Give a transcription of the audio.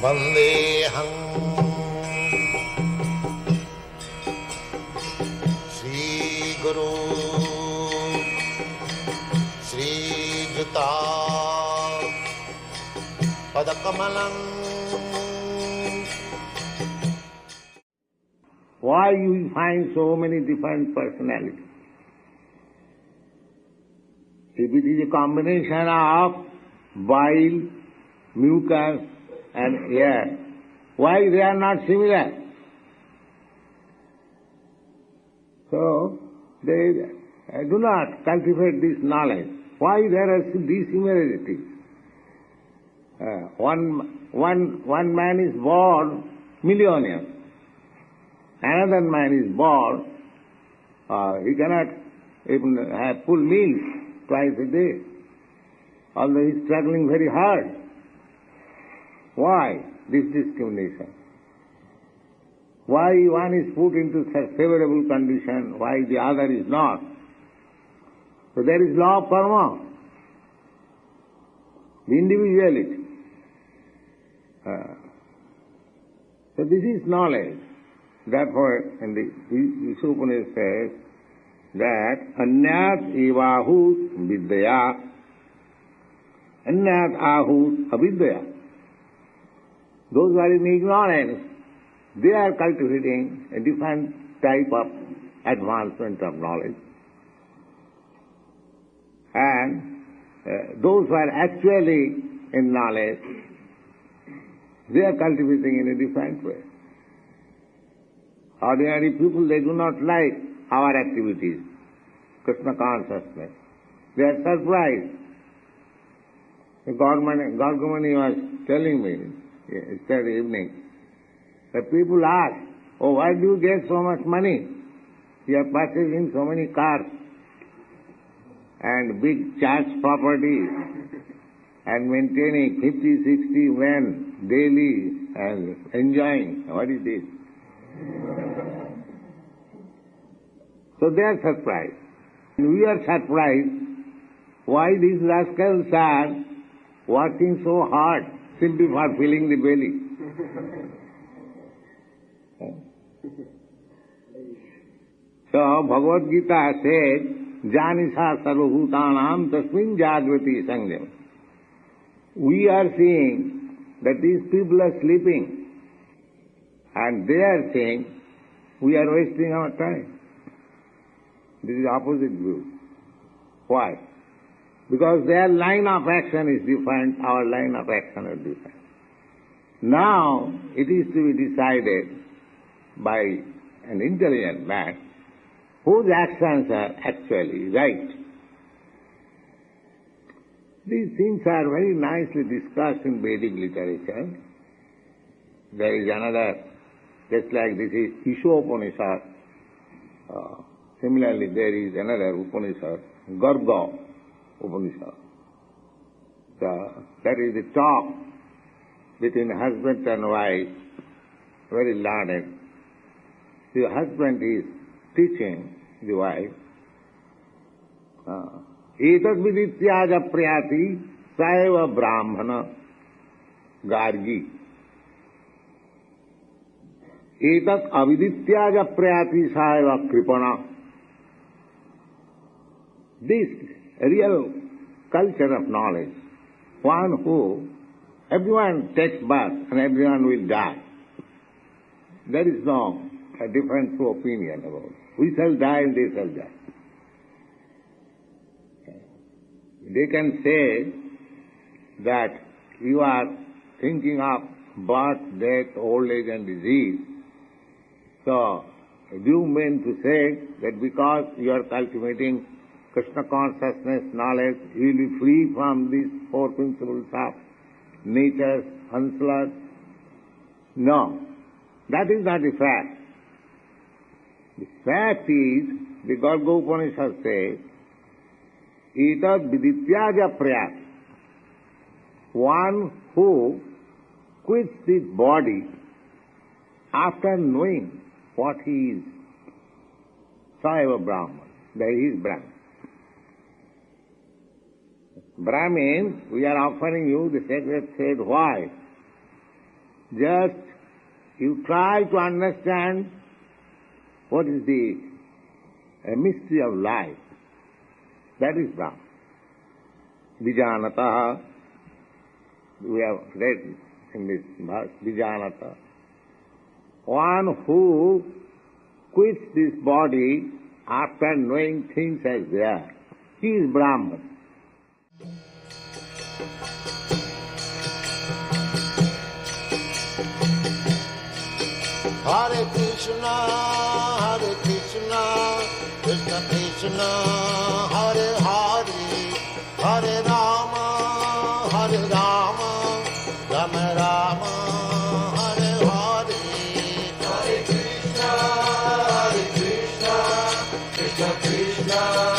Vandeham Shri Guru Shri Juta Padakamalam. Why you find so many different personalities? If it is a combination of bile, mucus and air, why they are not similar? So, they do not cultivate this knowledge. Why there are dissimilarities? One man is born millionaire. Another man is born, he cannot even have full meals twice a day, although he is struggling very hard. Why this discrimination? Why one is put into such favorable condition, why the other is not? So there is law of karma, the individuality. So this is knowledge. Therefore, in the Ishopanishad says that anyat evahut vidyaya, anyat ahut avidyaya. Those who are in ignorance, they are cultivating a different type of advancement of knowledge. And those who are actually in knowledge, they are cultivating in a different way. Ordinary people, they do not like our activities, Krishna consciousness. They are surprised. Gargamani was telling me yesterday evening that people ask, oh, why do you get so much money? You are purchasing so many cars and big church properties and maintaining 50, 60 men daily and enjoying. What is this? So they are surprised. We are surprised why these rascals are working so hard simply for filling the belly. So Bhagavad Gita says, Janisa sarvabhutanam tasmin jagrati sangyam. We are seeing that these people are sleeping. And they are saying, we are wasting our time. This is opposite view. Why? Because their line of action is different, our line of action is different. Now, it is to be decided by an intelligent man whose actions are actually right. These things are very nicely discussed in Vedic literature. There is another, just like this is Ishopanishad. Similarly, there is another Upanishad, Garga Upanishad. That is the talk between husband and wife, very learned. The husband is teaching the wife, Etat vidityaja priyati saeva brahmana gargi. Etat avidityaja priyati saeva kripana. This real culture of knowledge, one who everyone takes birth and everyone will die. There is no difference of opinion about it. We shall die and they shall die. They can say that you are thinking of birth, death, old age and disease. So, do you mean to say that because you are cultivating Krishna consciousness, knowledge, you will be free from these four principles of nature, onslaught? No, that is not the fact. The fact is, the Garga Upanishad says, Etat vidityaja prayat. One who quits this body after knowing what he is. Saeva Brahman, that he is Brahman. Brahmins, we are offering you the sacred thread. Why? Just you try to understand what is the mystery of life. That is Brahman. Vijanata, we have read in this verse, Vijanata. One who quits this body after knowing things as they are, he is Brahman. Hare Krishna, Krishna Krishna, Hare Hare, Hare Rama, Rama Rama, Hare Hare. Hare Krishna, Krishna Krishna.